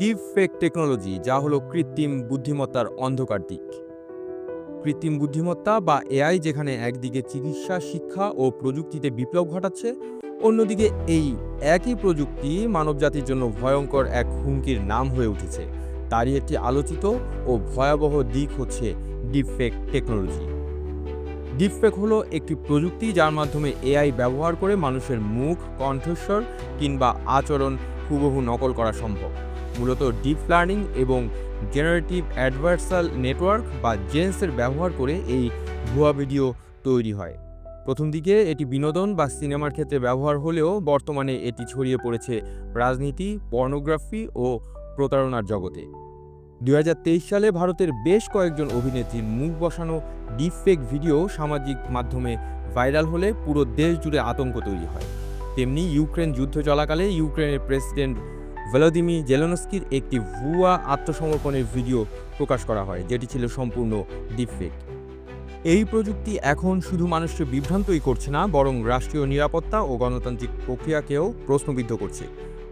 Deep fake technology, যা হলো কৃত্রিম বুদ্ধিমত্তার অন্ধকার দিক। কৃত্রিম বুদ্ধিমত্তা বা এআই যেখানে একদিকে চিকিৎসা, শিক্ষা ও প্রযুক্তিতে বিপ্লব ঘটাচ্ছে, অন্যদিকে এই একই প্রযুক্তি মানবজাতির জন্য ভয়ঙ্কর এক হুমকির নাম হয়ে উঠেছে। তারই একটি আলোচিত ও ভয়াবহ দিক হচ্ছে ডিপফেক টেকনোলজি। ডিপফেক হলো একটি প্রযুক্তি যার মাধ্যমে এআই ব্যবহার করে মানুষের মুখ, কণ্ঠস্বর কিংবা আচরণ হুবহু নকল করা সম্ভব। মূলত ডিপ লার্নিং এবং জেনারেটিভ অ্যাডভার্সাল নেটওয়ার্ক বা জেন্সের ব্যবহার করে এই ভুয়া ভিডিও তৈরি হয়। প্রথম দিকে এটি বিনোদন বা সিনেমার ক্ষেত্রে ব্যবহার হলেও বর্তমানে এটি ছড়িয়ে পড়েছে রাজনীতি, পর্নোগ্রাফি ও প্রতারণার জগতে। ২০২৩ সালে ভারতের বেশ কয়েকজন অভিনেত্রীর মুখ বসানো ডিপফেক ভিডিও সামাজিক মাধ্যমে ভাইরাল হলে পুরো দেশ জুড়ে আতঙ্ক তৈরি হয়। তেমনি ইউক্রেন যুদ্ধ চলাকালে ইউক্রেনের প্রেসিডেন্ট ভলোদিমির জেলেনস্কির একটি ভুয়া আত্মসমর্পণের ভিডিও প্রকাশ করা হয়, যেটি ছিল সম্পূর্ণ ডিপফেক। এই প্রযুক্তি এখন শুধু মানুষকে বিভ্রান্তই করছে না, বরং রাষ্ট্রীয় নিরাপত্তা ও গণতান্ত্রিক প্রক্রিয়াকেও প্রশ্নবিদ্ধ করছে।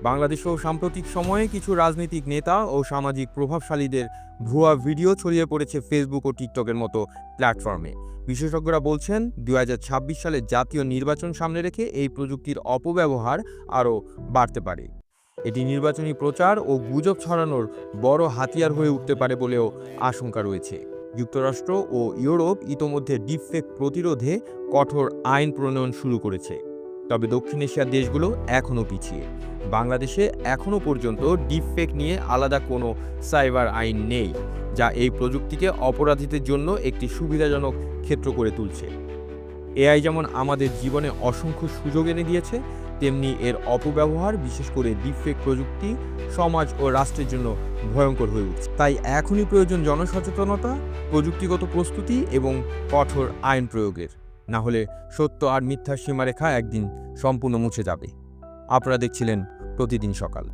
বাংলাদেশেও সাম্প্রতিক সময়ে কিছু রাজনৈতিক নেতা ও সামাজিক প্রভাবশালীদের ভুয়া ভিডিও ছড়িয়ে পড়েছে ফেসবুক ও টিকটকের মতো প্ল্যাটফর্মে। বিশেষজ্ঞরা বলছেন, ২০২৬ সালে জাতীয় নির্বাচন সামনে রেখে এই প্রযুক্তির অপব্যবহার আরও বাড়তে পারে। এটি নির্বাচনী প্রচার ও গুজব ছড়ানোর বড় হাতিয়ার হয়ে উঠতে পারে বলেও আশঙ্কা রয়েছে। যুক্তরাষ্ট্র ও ইউরোপ ইতোমধ্যে ডিপফেক প্রতিরোধে কঠোর আইন প্রণয়ন শুরু করেছে। তবে দক্ষিণ এশিয়ার দেশগুলো এখনও পিছিয়ে। বাংলাদেশে এখনও পর্যন্ত ডিপফেক নিয়ে আলাদা কোনো সাইবার আইন নেই, যা এই প্রযুক্তিকে অপরাধীদের জন্য একটি সুবিধাজনক ক্ষেত্র করে তুলছে। এআই যেমন আমাদের জীবনে অসংখ্য সুযোগ এনে দিয়েছে, তেমনি এর অপব্যবহার, বিশেষ করে ডিপফেক প্রযুক্তি, সমাজ ও রাষ্ট্রের জন্য ভয়ঙ্কর হয়ে উঠছে। তাই এখনই প্রয়োজন জনসচেতনতা, প্রযুক্তিগত প্রস্তুতি এবং কঠোর আইন প্রয়োগের। না হলে সত্য আর মিথ্যার সীমারেখা একদিন সম্পূর্ণ মুছে যাবে। আপনারা দেখছিলেন প্রতিদিন সকাল।